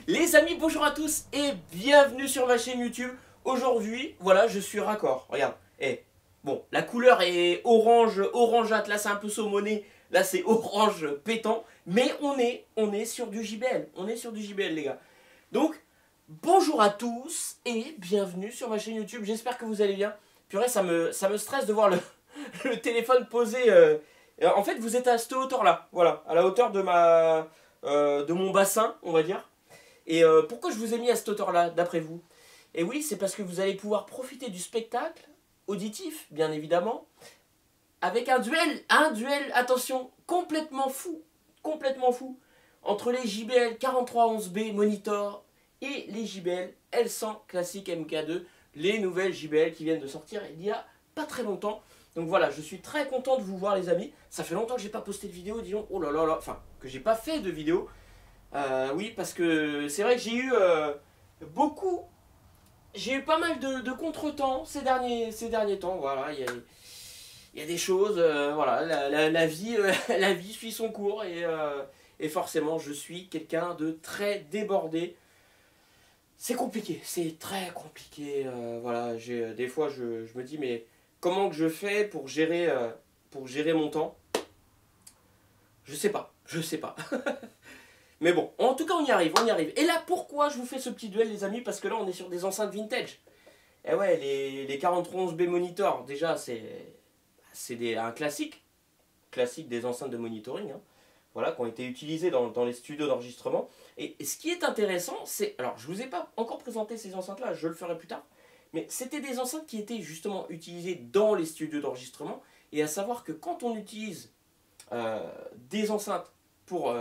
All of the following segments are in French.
Les amis, bonjour à tous et bienvenue sur ma chaîne YouTube. Aujourd'hui, voilà, je suis raccord. Regarde, bon, la couleur est orange, orange atlas, un peu saumoné. Là, c'est orange pétant. Mais on est sur du JBL. On est sur du JBL, les gars. Donc, bonjour à tous et bienvenue sur ma chaîne YouTube. J'espère que vous allez bien. Purée, ça me stresse de voir le téléphone posé. En fait, vous êtes à cette hauteur-là. Voilà, à la hauteur de de mon bassin, on va dire. Et pourquoi je vous ai mis à cette hauteur-là, d'après vous? Et oui, c'est parce que vous allez pouvoir profiter du spectacle, auditif, bien évidemment, avec un duel, attention, complètement fou, entre les JBL 4311B Monitor et les JBL L100 Classic MK2, les nouvelles JBL qui viennent de sortir il y a pas très longtemps. Donc voilà, je suis très content de vous voir, les amis. Ça fait longtemps que j'ai pas posté de vidéo, disons, oh là là là, enfin, que j'ai pas fait de vidéo. Oui, parce que c'est vrai que j'ai eu pas mal de contretemps ces derniers temps. Voilà, il y a des choses, voilà, la vie, la vie suit son cours et forcément, je suis quelqu'un de très débordé. C'est compliqué, c'est très compliqué. Voilà, des fois, je me dis, mais comment que je fais pour gérer mon temps? Je sais pas. Mais bon, en tout cas, on y arrive. Et là, pourquoi je vous fais ce petit duel, les amis? Parce que là, on est sur des enceintes vintage. Et ouais, les 4311B Monitor, déjà, c'est un classique des enceintes de monitoring, hein, voilà, qui ont été utilisées dans les studios d'enregistrement. Et ce qui est intéressant, c'est... Alors, je ne vous ai pas encore présenté ces enceintes-là, je le ferai plus tard. Mais c'était des enceintes qui étaient justement utilisées dans les studios d'enregistrement. Et à savoir que quand on utilise des enceintes pour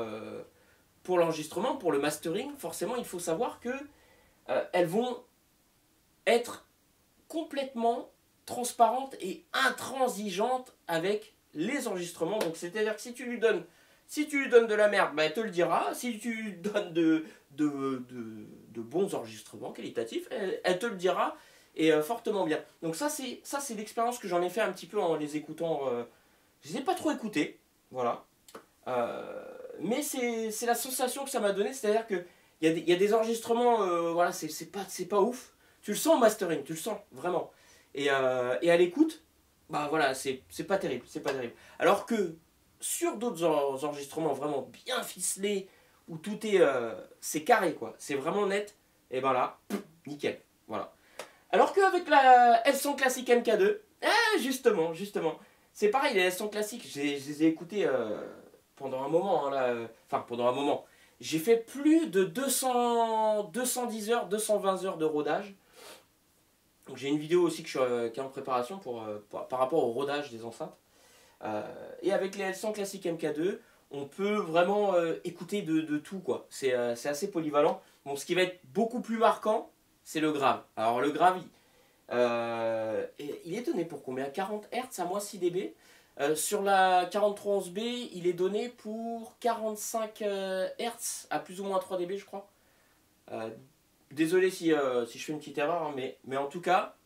l'enregistrement, pour le mastering, forcément, il faut savoir que elles vont être complètement transparentes et intransigeantes avec les enregistrements. Donc, c'est-à-dire que si tu lui donnes de la merde, bah, elle te le dira. Si tu lui donnes de bons enregistrements qualitatifs, elle te le dira, et fortement bien. Donc ça, c'est l'expérience que j'en ai fait un petit peu en les écoutant. Je les ai pas trop écoutés, voilà. Mais c'est la sensation que ça m'a donné, c'est-à-dire qu'il y a des enregistrements, voilà, c'est pas ouf. Tu le sens au mastering, tu le sens, vraiment. Et à l'écoute, bah voilà, c'est pas terrible, Alors que sur d'autres enregistrements vraiment bien ficelés, où tout c'est carré, quoi, c'est vraiment net, et ben là, nickel, voilà. Alors qu'avec la L100 Classic MK2, justement, c'est pareil, les L100 Classic, je les ai écoutés pendant un moment, hein, là, enfin pendant un moment. J'ai fait plus de 210 heures, 220 heures de rodage. Donc j'ai une vidéo aussi qui est en préparation par rapport au rodage des enceintes. Et avec les L100 Classic MK2, on peut vraiment écouter de tout, quoi. C'est assez polyvalent. Bon, ce qui va être beaucoup plus marquant, c'est le grave. Alors le grave, il est donné pour combien? 40 Hz à moins 6 dB. Sur la 4311B, il est donné pour 45 Hz à plus ou moins 3 dB, je crois. Désolé si je fais une petite erreur, hein, mais en tout cas,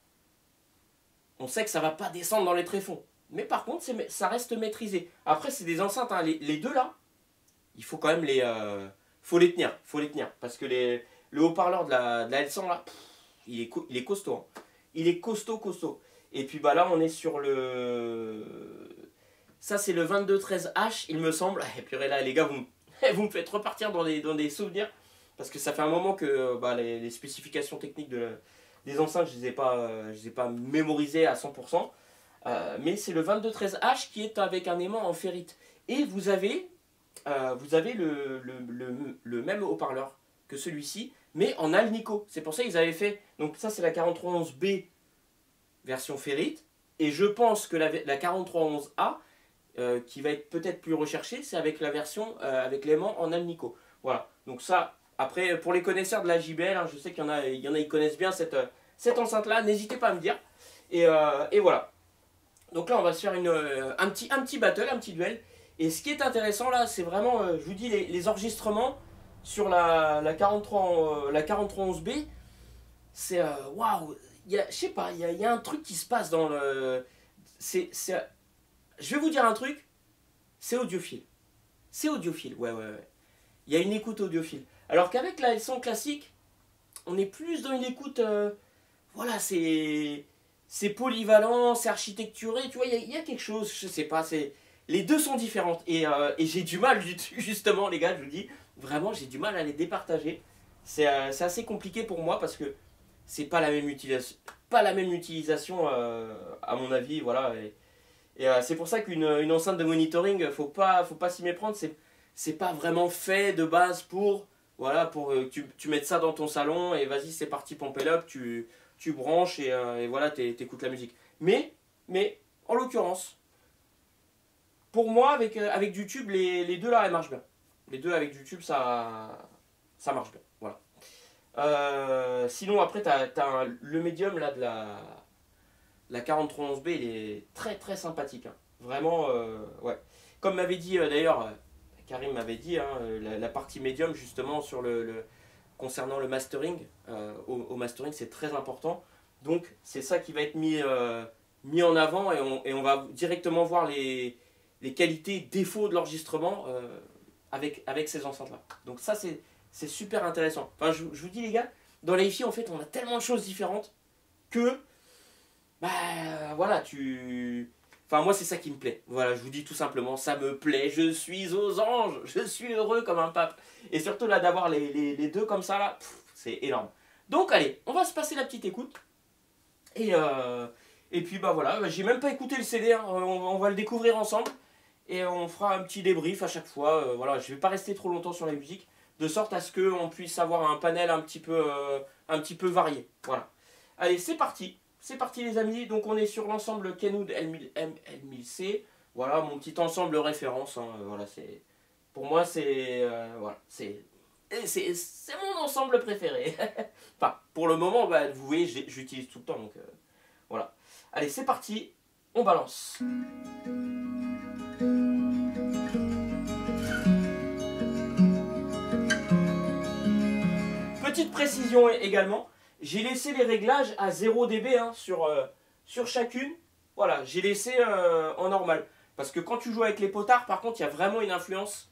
on sait que ça va pas descendre dans les tréfonds. Mais par contre, ça reste maîtrisé. Après, c'est des enceintes, hein, les deux là, il faut quand même faut les tenir. Parce que le haut-parleur de la L100 là, il est costaud. Hein. Il est costaud. Et puis bah là, on est sur ça, c'est le 2213H, il me semble. Et puis là, les gars, vous me faites repartir dans des souvenirs. Parce que ça fait un moment que bah, les spécifications techniques des enceintes, je les ai pas mémorisées à 100%. Mais c'est le 2213H qui est avec un aimant en ferrite. Et vous avez le même haut-parleur que celui-ci, mais en alnico. C'est pour ça qu'ils avaient fait... Donc ça, c'est la 4311B version ferrite. Et je pense que la 4311A, qui va être peut-être plus recherchée, c'est avec la version avec l'aimant en alnico. Voilà. Donc ça... Après, pour les connaisseurs de la JBL, hein, je sais qu'il y en a, ils connaissent bien cette enceinte-là. N'hésitez pas à me dire. Et voilà. Donc là, on va se faire un petit battle, un petit duel. Et ce qui est intéressant là, c'est vraiment, je vous dis, les enregistrements sur la 4311B. C'est waouh. Je sais pas, il y a un truc qui se passe dans le... Je vais vous dire un truc. C'est audiophile. Ouais. Il y a une écoute audiophile. Alors qu'avec la L100 classique, on est plus dans une écoute, voilà, c'est polyvalent, c'est architecturé, tu vois, il y a quelque chose, je sais pas, les deux sont différentes. Et j'ai du mal, justement, les gars, je vous dis, vraiment, j'ai du mal à les départager. C'est assez compliqué pour moi parce que c'est pas la même utilisation à mon avis, voilà. Et c'est pour ça qu'une enceinte de monitoring, faut pas s'y méprendre, c'est pas vraiment fait de base pour, voilà, pour que tu mettes ça dans ton salon et vas-y, c'est parti, pomper l'up, tu branches et voilà, t'écoutes la musique. Mais en l'occurrence, pour moi, avec du tube, les deux là, elles marchent bien. Les deux avec du tube, ça marche bien. Voilà. Sinon, après, le médium là, de la 4311B, il est très très sympathique. Hein. Vraiment, ouais. Comme m'avait dit d'ailleurs, Karim m'avait dit, hein, la partie médium justement sur concernant le mastering, au mastering c'est très important. Donc c'est ça qui va être mis en avant et on va directement voir les qualités défauts de l'enregistrement avec ces enceintes-là. Donc ça c'est super intéressant. Enfin je vous dis les gars, dans la hi-fi en fait on a tellement de choses différentes que bah voilà Enfin moi c'est ça qui me plaît. Voilà je vous dis tout simplement, ça me plaît, je suis aux anges, je suis heureux comme un pape. Et surtout là d'avoir les deux comme ça là, c'est énorme. Donc allez, on va se passer la petite écoute. Et puis bah voilà, j'ai même pas écouté le CD, hein. On va le découvrir ensemble. Et on fera un petit débrief à chaque fois. Voilà, je vais pas rester trop longtemps sur la musique, de sorte à ce qu'on puisse avoir un panel un petit peu varié. Voilà. Allez, c'est parti. C'est parti les amis. Donc on est sur l'ensemble Kenwood L1000C. Voilà, mon petit ensemble référence. Hein. Voilà, pour moi c'est voilà, c'est mon ensemble préféré. Enfin, pour le moment, bah, vous voyez, j'utilise tout le temps. Donc voilà. Allez, c'est parti. On balance. Petite précision également, j'ai laissé les réglages à 0 dB hein, sur chacune. Voilà, j'ai laissé en normal. Parce que quand tu joues avec les potards, par contre, il y a vraiment une influence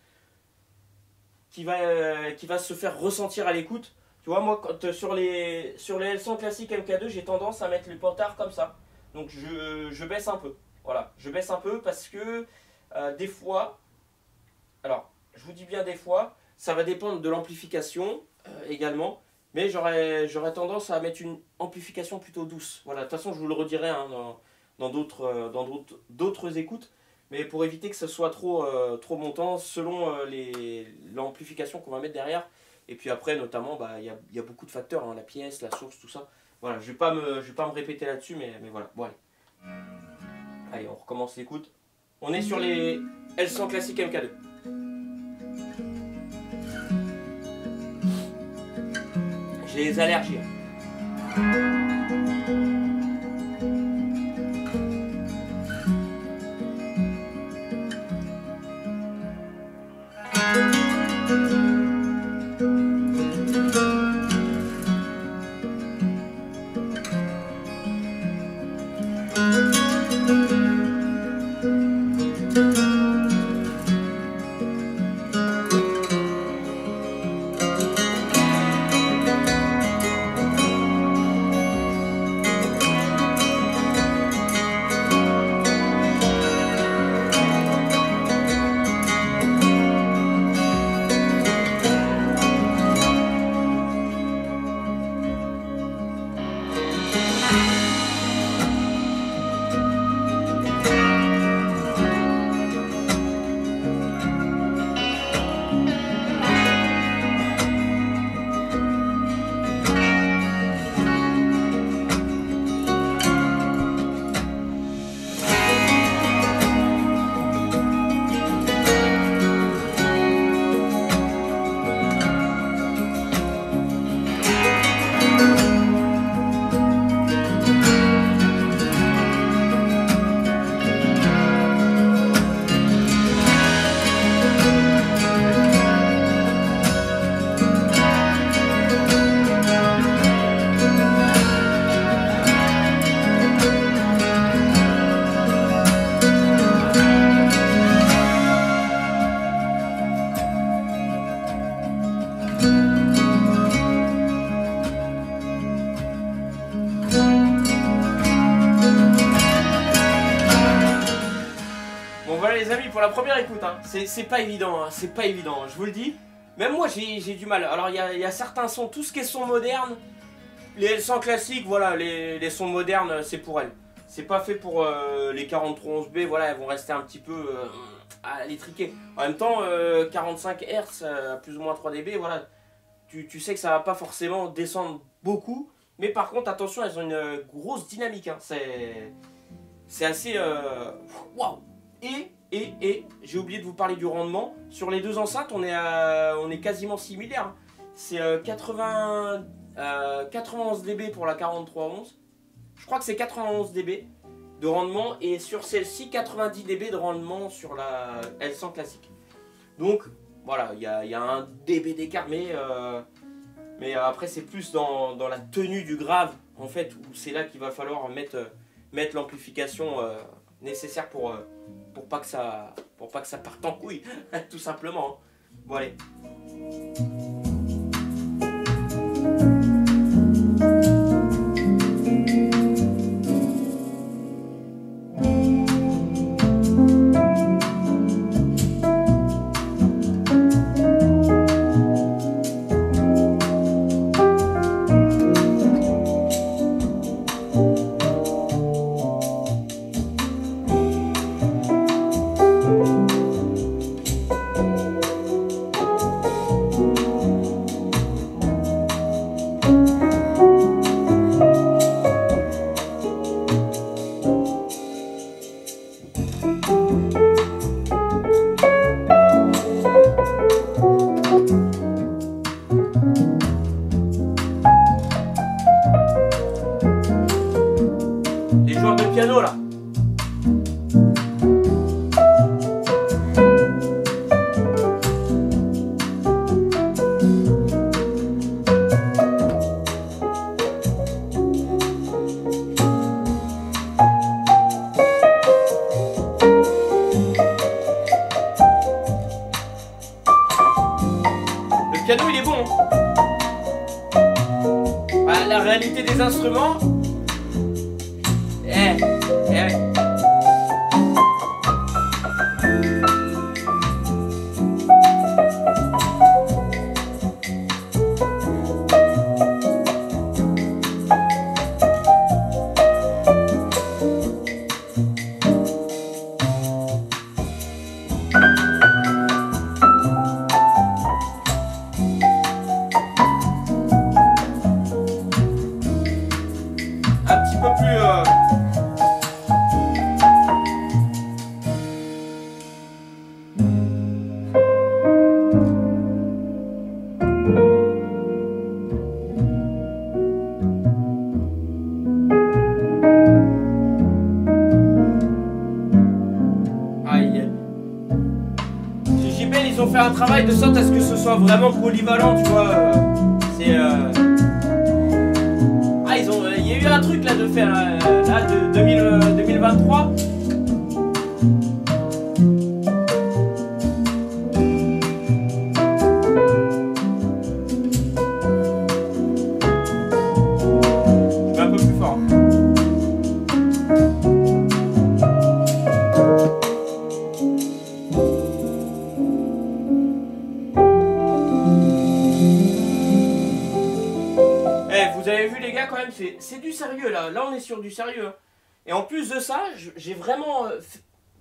qui va se faire ressentir à l'écoute. Tu vois, moi, sur les L100 classiques MK2, j'ai tendance à mettre les potards comme ça. Donc je baisse un peu. Voilà, je baisse un peu parce que des fois, alors je vous dis bien des fois, ça va dépendre de l'amplification également, mais j'aurais tendance à mettre une amplification plutôt douce. Voilà, de toute façon je vous le redirai hein, dans d'autres écoutes, mais pour éviter que ce soit trop montant selon l'amplification qu'on va mettre derrière. Et puis après notamment, bah, y a beaucoup de facteurs, hein, la pièce, la source, tout ça. Voilà, je vais pas me répéter là-dessus, mais voilà. Bon allez. Allez, on recommence l'écoute. On est sur les L100 classiques MK2. J'ai les allergies. les amis, pour la première écoute, hein, c'est pas évident, hein, c'est pas évident, je vous le dis. Même moi j'ai du mal. Alors il y a certains sons, tout ce qui est son moderne, les L100 classiques, voilà, les sons modernes, c'est pour elles. C'est pas fait pour les 4311B, voilà, elles vont rester un petit peu à l'étriquer. En même temps, 45 Hz, plus ou moins 3 dB, voilà, tu sais que ça va pas forcément descendre beaucoup. Mais par contre, attention, elles ont une grosse dynamique, hein, c'est assez... Waouh. Et j'ai oublié de vous parler du rendement. Sur les deux enceintes, on est quasiment similaires. Hein. C'est 91 dB pour la 4311. Je crois que c'est 91 dB de rendement. Et sur celle-ci, 90 dB de rendement sur la L100 classique. Donc, voilà, il y a un dB d'écart. Mais après, c'est plus dans la tenue du grave, en fait, où c'est là qu'il va falloir mettre l'amplification nécessaire pour pas que ça parte en couille, tout simplement. Hein. Bon allez. Les joueurs de piano là. Le piano il est bon. Bah, la réalité des instruments. Un petit peu plus aïe. Chez JBL, ils ont fait un travail de sorte à ce que ce soit vraiment polyvalent, tu vois. C'est il y a eu un truc là de faire là de 2023. Je vais un peu plus fort. Vous avez vu les gars quand même, c'est du sérieux là, on est sur du sérieux. Et en plus de ça, j'ai vraiment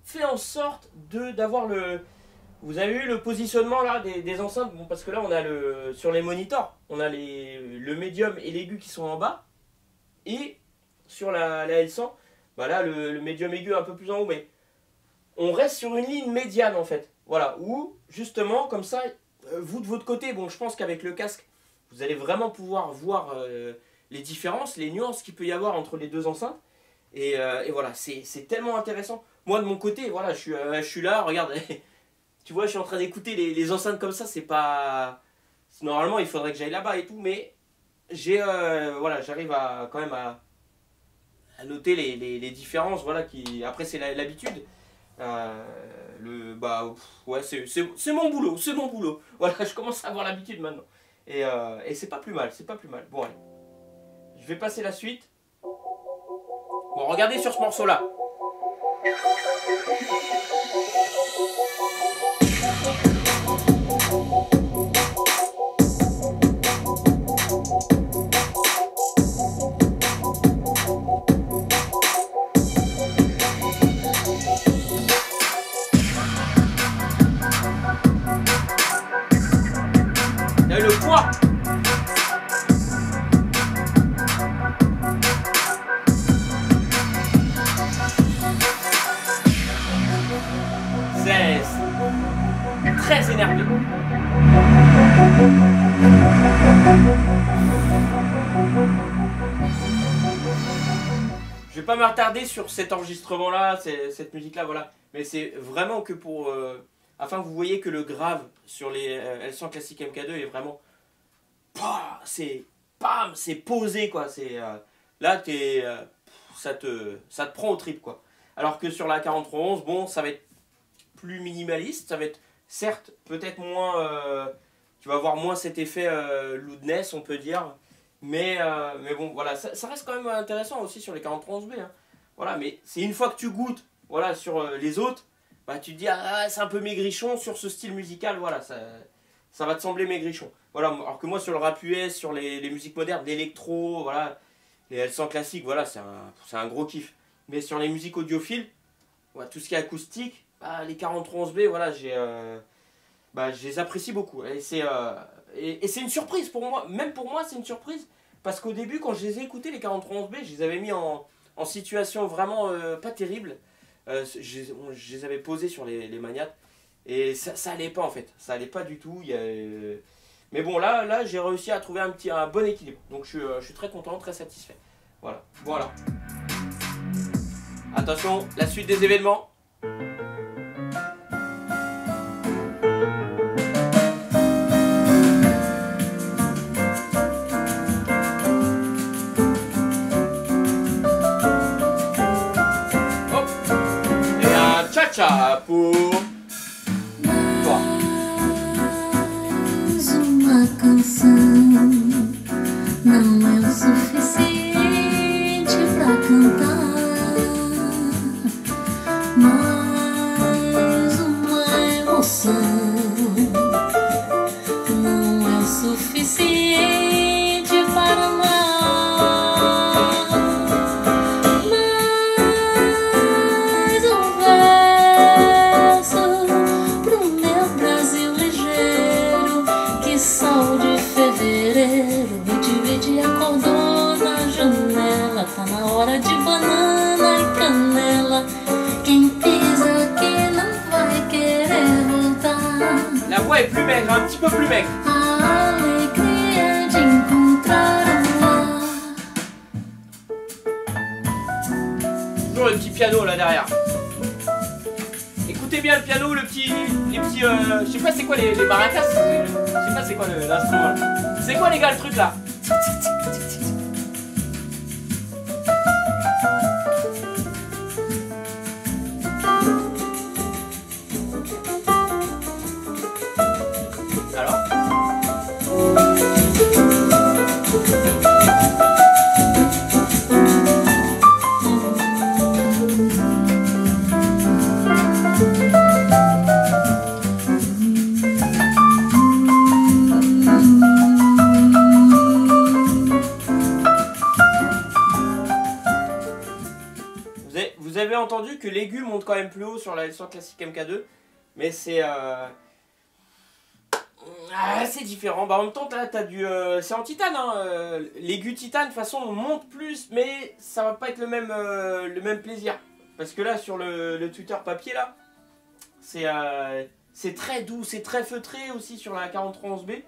fait en sorte d'avoir le... Vous avez vu le positionnement là des enceintes, bon, parce que là on a sur les monitors, on a le médium et l'aigu qui sont en bas. Et sur la L100, bah là le médium aigu un peu plus en haut, mais on reste sur une ligne médiane en fait. Voilà, où justement comme ça, vous de votre côté, bon je pense qu'avec le casque, vous allez vraiment pouvoir voir les différences, les nuances qu'il peut y avoir entre les deux enceintes. Et voilà, c'est tellement intéressant. Moi de mon côté, voilà, je suis là, regarde, tu vois, je suis en train d'écouter les enceintes comme ça, c'est pas... Normalement, il faudrait que j'aille là-bas et tout, mais voilà, j'arrive quand même à noter les différences, voilà, après c'est l'habitude. Ouais, c'est mon boulot, c'est mon boulot. Voilà, je commence à avoir l'habitude maintenant. Et c'est pas plus mal, c'est pas plus mal. Bon, allez. Je vais passer la suite. Bon, regardez sur ce morceau-là. s'énerver. Je vais pas m'attarder sur cet enregistrement-là, cette musique-là, voilà. Mais c'est vraiment que pour... afin que vous voyez que le grave sur les L100 Classic MK2 est vraiment... C'est... Bam, c'est posé, quoi. Là, ça te prend au trip, quoi. Alors que sur la 4311, bon, ça va être plus minimaliste. Ça va être, certes, peut-être moins... tu vas avoir moins cet effet loudness, on peut dire. Mais bon, voilà, ça reste quand même intéressant aussi sur les 4311B. Hein. Voilà, mais c'est une fois que tu goûtes, voilà, sur les autres, bah, tu te dis, ah, c'est un peu maigrichon sur ce style musical, voilà, ça va te sembler maigrichon. Voilà, alors que moi, sur le rap US, sur les musiques modernes, l'électro, voilà, les L100 classiques, voilà, c'est un gros kiff. Mais sur les musiques audiophiles, voilà, tout ce qui est acoustique, bah, les 4311B, voilà, je les apprécie beaucoup. Et c'est une surprise pour moi, même pour moi, c'est une surprise. Parce qu'au début, quand je les ai écoutés, les 4311B, je les avais mis en situation vraiment pas terrible. Je les avais posés sur les maniates. Et ça allait pas en fait. Ça allait pas du tout. Mais bon, là j'ai réussi à trouver un bon équilibre. Donc je suis très content, très satisfait. Voilà. Attention, la suite des événements. Pour toi. Mais uma canção não é o suficiente pra cantar. Mais uma emoção não é o suficiente para amar. La voix est plus maigre, un petit peu plus maigre. Toujours le petit piano là derrière. Écoutez bien le piano, les petits, je sais pas c'est quoi les maracas. Je sais pas c'est quoi l'instrument. C'est quoi les gars le truc là? Vous avez entendu que l'aigu monte quand même plus haut sur la L100 Classic MK2, mais c'est différent. Bah, en même temps, t'as du c'est en titane, hein. L'aigu titane, de toute façon, on monte plus, mais ça va pas être le même plaisir. Parce que là, sur le tuteur papier, là, c'est très doux, c'est très feutré aussi sur la 4311B.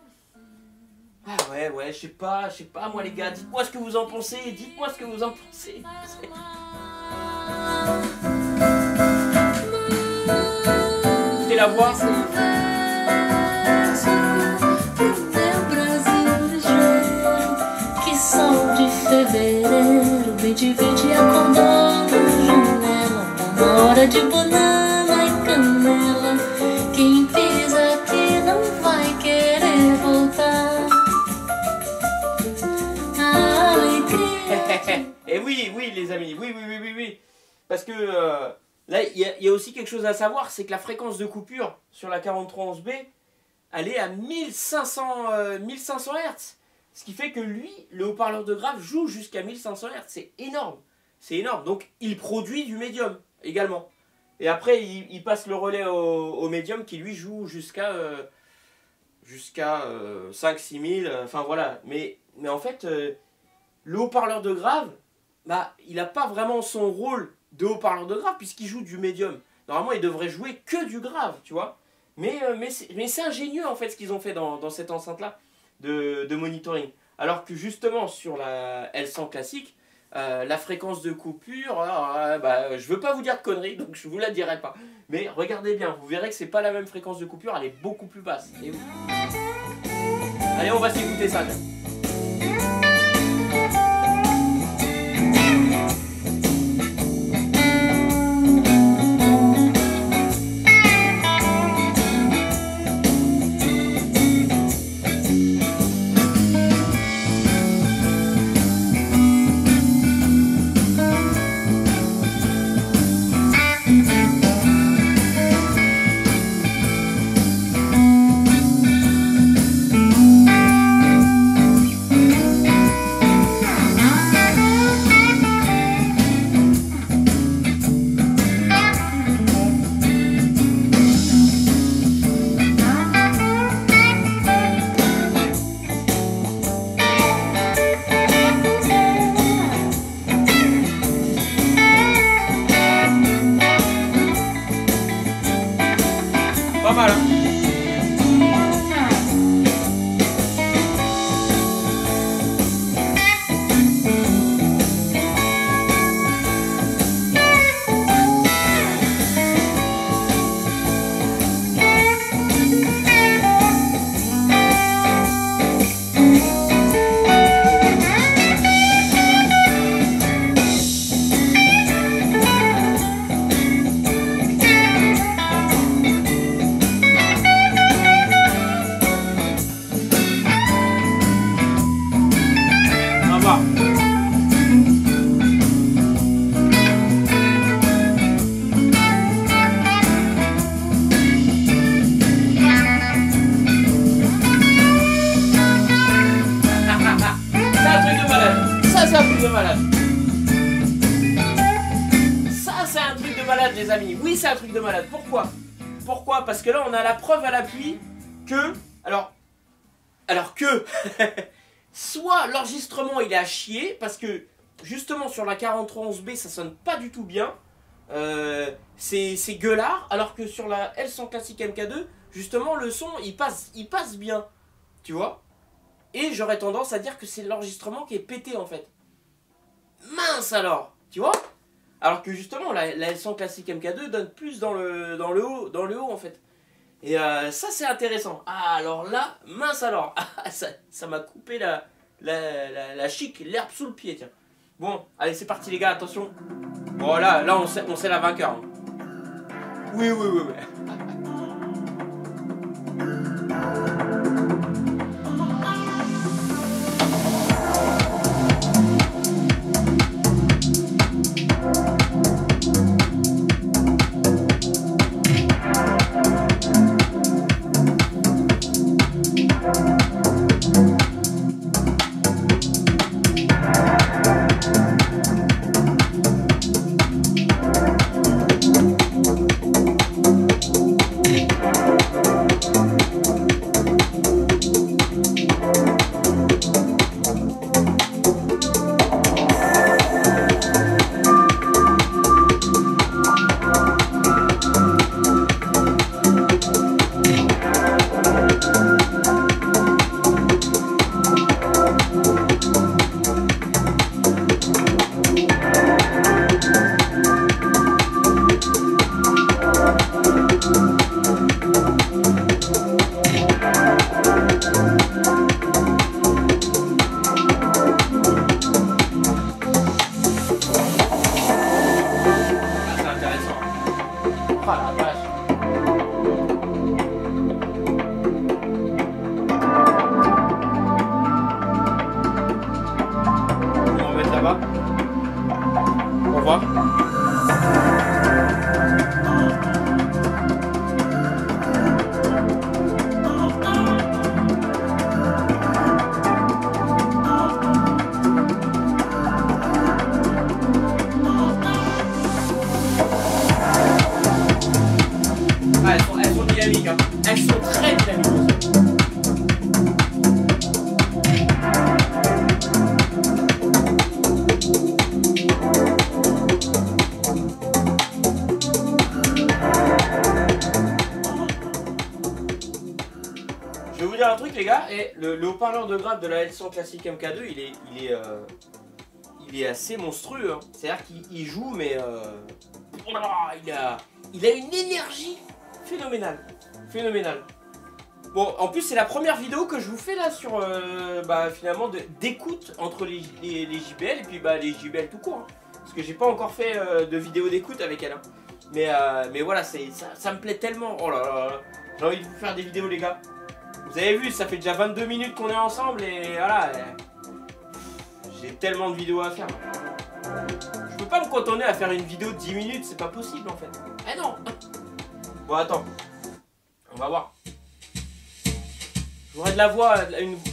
Ah ouais, je sais pas, moi les gars, dites-moi ce que vous en pensez, Écoutez la voix. Et oui, les amis, oui. Parce que là, il y a aussi quelque chose à savoir, c'est que la fréquence de coupure sur la 4311B, elle est à 1500 Hz. Ce qui fait que lui, le haut-parleur de grave, joue jusqu'à 1500 Hz. C'est énorme. Donc, il produit du médium également. Et après, il passe le relais au médium qui, lui, joue jusqu'à 5-6 000. Enfin, voilà. Mais en fait, le haut-parleur de grave, bah, il n'a pas vraiment son rôle de haut-parleur de grave puisqu'il joue du médium. Normalement, il devrait jouer que du grave, tu vois. Mais c'est ingénieux en fait ce qu'ils ont fait dans cette enceinte-là de monitoring. Alors que justement sur la L100 classique, la fréquence de coupure, je veux pas vous dire de conneries, donc je vous la dirai pas. Mais regardez bien, vous verrez que c'est pas la même fréquence de coupure, elle est beaucoup plus basse. Et allez, on va s'écouter ça. Pas mal, hein? Ça, c'est un truc de malade, les amis. Oui, c'est un truc de malade. Pourquoi? Pourquoi? Parce que là, on a la preuve à l'appui que... Alors que... soit l'enregistrement, il est à chier, parce que, justement, sur la 4311B, ça sonne pas du tout bien. C'est gueulard, alors que sur la L100 classique MK2, justement, le son, il passe bien. Tu vois? Et j'aurais tendance à dire que c'est l'enregistrement qui est pété, en fait. Mince alors, tu vois? Alors que justement la L100 classique MK2 donne plus dans le haut en fait. Et ça c'est intéressant. Ah alors là, mince alors, ça m'a coupé la chic, l'herbe sous le pied, tiens. Bon, allez c'est parti les gars, attention. Bon là on sait la vainqueur. Hein. Oui. Au revoir. Ah, elles sont dynamiques, hein. Elles sont très dynamiques aussi. un truc les gars, et le haut-parleur de grave de la L100 Classic MK2, il est assez monstrueux. Hein. C'est-à-dire qu'il joue, mais il a une énergie phénoménale. Phénoménale. Bon, en plus, c'est la première vidéo que je vous fais là sur finalement d'écoute entre les JBL et puis les JBL tout court. Hein. Parce que j'ai pas encore fait de vidéo d'écoute avec elle. Hein. Mais voilà, ça me plaît tellement. Oh là là là. J'ai envie de vous faire des vidéos, les gars. Vous avez vu, ça fait déjà 22 minutes qu'on est ensemble et voilà. J'ai tellement de vidéos à faire. Je peux pas me cantonner à faire une vidéo de 10 minutes, c'est pas possible en fait. Eh non. Bon, attends. On va voir. J'aurais de la voix,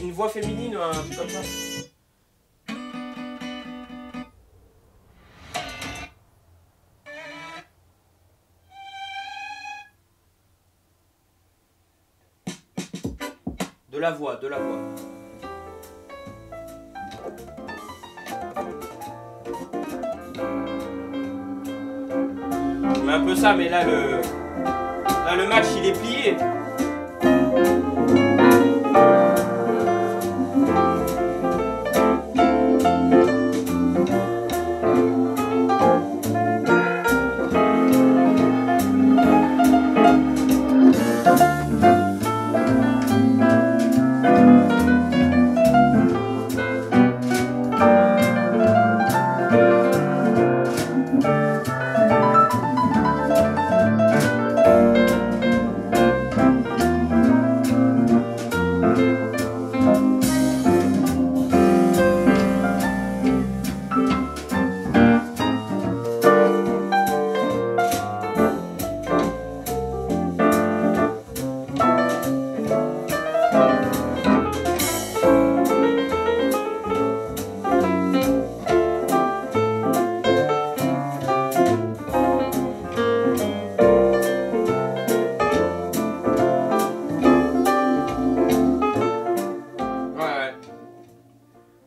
une voix féminine, un truc comme ça. De la voix, de la voix. Mais un peu ça, mais là le match il est plié.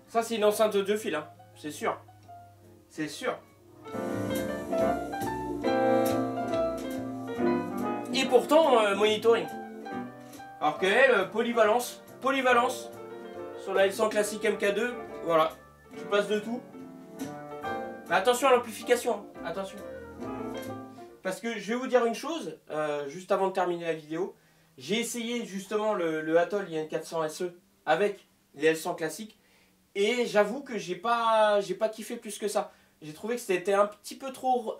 Ça c'est une enceinte de 2 fils, hein. C'est sûr. C'est sûr. Et pourtant, monitoring. Alors qu'elle, polyvalence. Polyvalence. Sur la L100 Classic MK2, voilà. Tu passes de tout. Mais attention à l'amplification. Hein. Attention. Parce que je vais vous dire une chose, juste avant de terminer la vidéo. J'ai essayé justement le Atoll IN400 SE avec les L100 classiques. Et j'avoue que j'ai pas kiffé plus que ça. J'ai trouvé que c'était un petit peu trop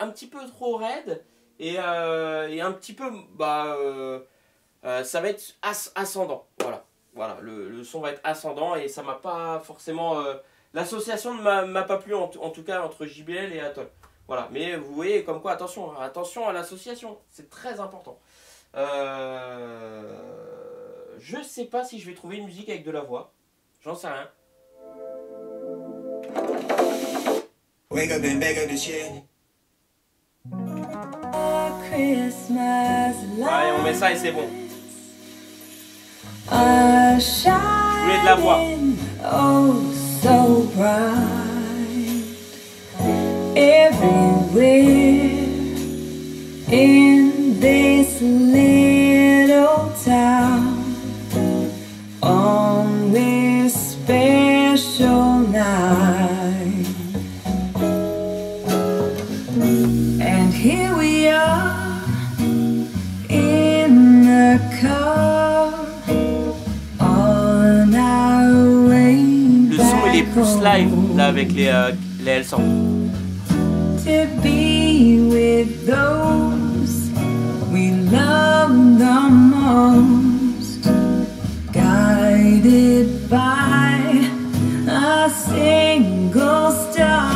raide et un petit peu ça va être ascendant. Voilà, le son va être ascendant et ça m'a pas forcément l'association ne m'a pas plu en tout cas entre JBL et Atoll. Voilà, mais vous voyez comme quoi attention à l'association, c'est très important. Je sais pas si je vais trouver une musique avec de la voix. J'en sais rien. Wake up and beg this shit. Allez, on met ça et c'est bon. Je voulais de la voix. Oh, so bright. Everywhere in this little town on this special night. And here we are in the car on our way. Le son il est plus live là avec les L100. To be with those we love the most, guided by a single star.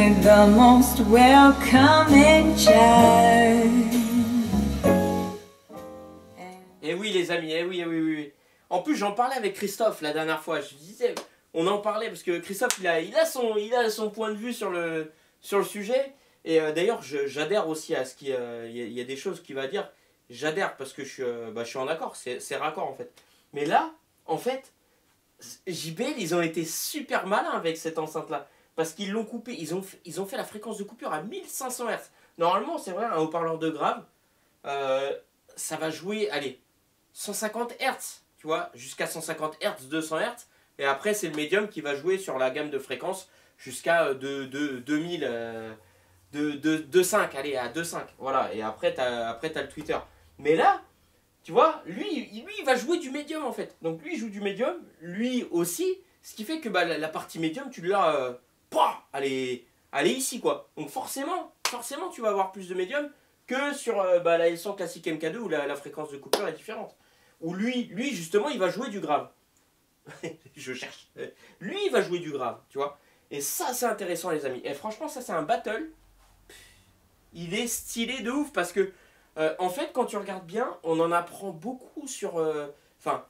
with the most welcoming child. Et oui les amis, eh oui, eh oui, oui, oui. En plus j'en parlais avec Christophe la dernière fois, je disais, on en parlait parce que Christophe il a son point de vue sur le sujet. Et d'ailleurs j'adhère aussi à ce qu'il y a des choses qu'il va dire, j'adhère parce que je suis en accord, c'est raccord en fait. Mais là, en fait, JBL ils ont été super malins avec cette enceinte là. Parce qu'ils l'ont coupé, ils ont fait la fréquence de coupure à 1500 Hz. Normalement c'est vrai, un haut-parleur de grave, ça va jouer, allez, 150 Hz, tu vois, jusqu'à 150 Hz, 200 Hz. Et après, c'est le médium qui va jouer sur la gamme de fréquences jusqu'à 2000, 2.5, allez, à 2.5. Voilà, et après, t'as le Twitter. Mais là, tu vois, lui, il va jouer du médium en fait. Donc lui, il joue du médium, lui aussi. Ce qui fait que bah, la partie médium, tu l'as, elle est ici quoi. Donc forcément, tu vas avoir plus de médium que sur la L100 classique MK2 où la fréquence de coupure est différente. Où lui justement, il va jouer du grave. Je cherche. Lui, il va jouer du grave, tu vois. Et ça, c'est intéressant, les amis. Et franchement, ça, c'est un battle. Il est stylé de ouf parce que, en fait, quand tu regardes bien, on en apprend beaucoup sur. Enfin,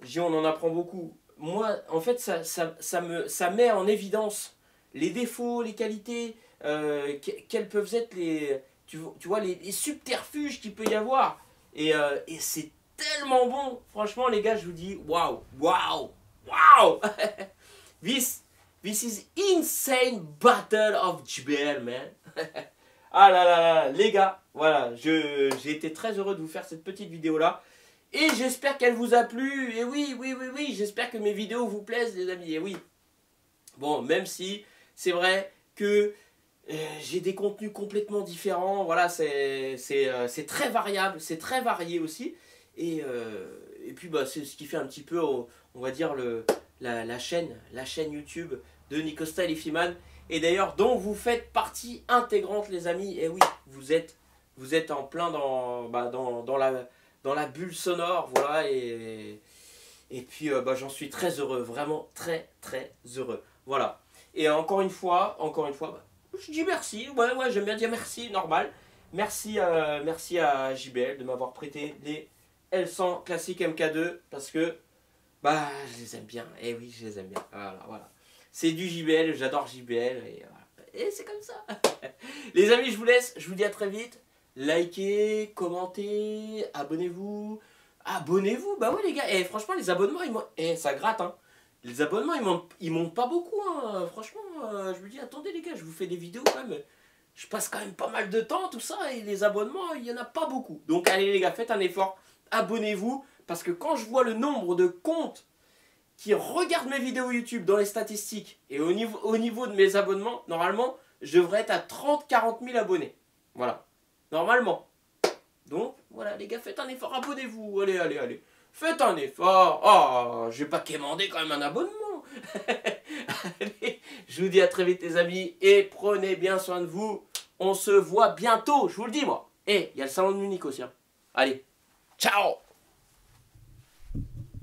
je dis on en apprend beaucoup. Moi, en fait, ça met en évidence les défauts, les qualités, quels peuvent être les. Tu vois, les subterfuges qu'il peut y avoir. Et c'est tellement bon. Franchement, les gars, je vous dis, waouh, waouh, waouh. This is insane battle of JBL, man. Ah là là là, les gars, voilà, j'ai été très heureux de vous faire cette petite vidéo-là. Et j'espère qu'elle vous a plu. Et oui, j'espère que mes vidéos vous plaisent, les amis. Et oui. Bon, même si c'est vrai que j'ai des contenus complètement différents. Voilà, c'est très variable, c'est très varié aussi. Et puis bah, c'est ce qui fait un petit peu, on va dire, la chaîne YouTube de Nikostyle et Fiman. Et d'ailleurs, dont vous faites partie intégrante, les amis. Et oui, vous êtes en plein dans la bulle sonore. Voilà, et puis j'en suis très heureux, vraiment très très heureux. Voilà. Et encore une fois, je dis merci. Ouais, j'aime bien dire merci, normal. Merci à JBL de m'avoir prêté les L100 classique MK2 parce que je les aime bien. Et oui, je les aime bien. Voilà. C'est du JBL, j'adore JBL et voilà. Et c'est comme ça. Les amis, je vous laisse, je vous dis à très vite. Likez, commentez, abonnez-vous. Abonnez-vous, bah ouais les gars. Et franchement, les abonnements, ça gratte hein. Les abonnements, ils montent pas beaucoup hein. Franchement, je me dis, attendez les gars, je vous fais des vidéos quand même. Je passe quand même pas mal de temps, tout ça, et les abonnements, il y en a pas beaucoup. Donc allez les gars, faites un effort, abonnez-vous, parce que quand je vois le nombre de comptes qui regardent mes vidéos YouTube dans les statistiques, et au niveau de mes abonnements, normalement, je devrais être à 30-40 000 abonnés. Voilà, normalement. Donc, voilà les gars, faites un effort, abonnez-vous, allez. Faites un effort. Oh, je vais pas quémander quand même un abonnement. Allez, je vous dis à très vite les amis, et prenez bien soin de vous. On se voit bientôt, je vous le dis moi. Et il y a le salon de Munich aussi. Hein. Allez, ciao.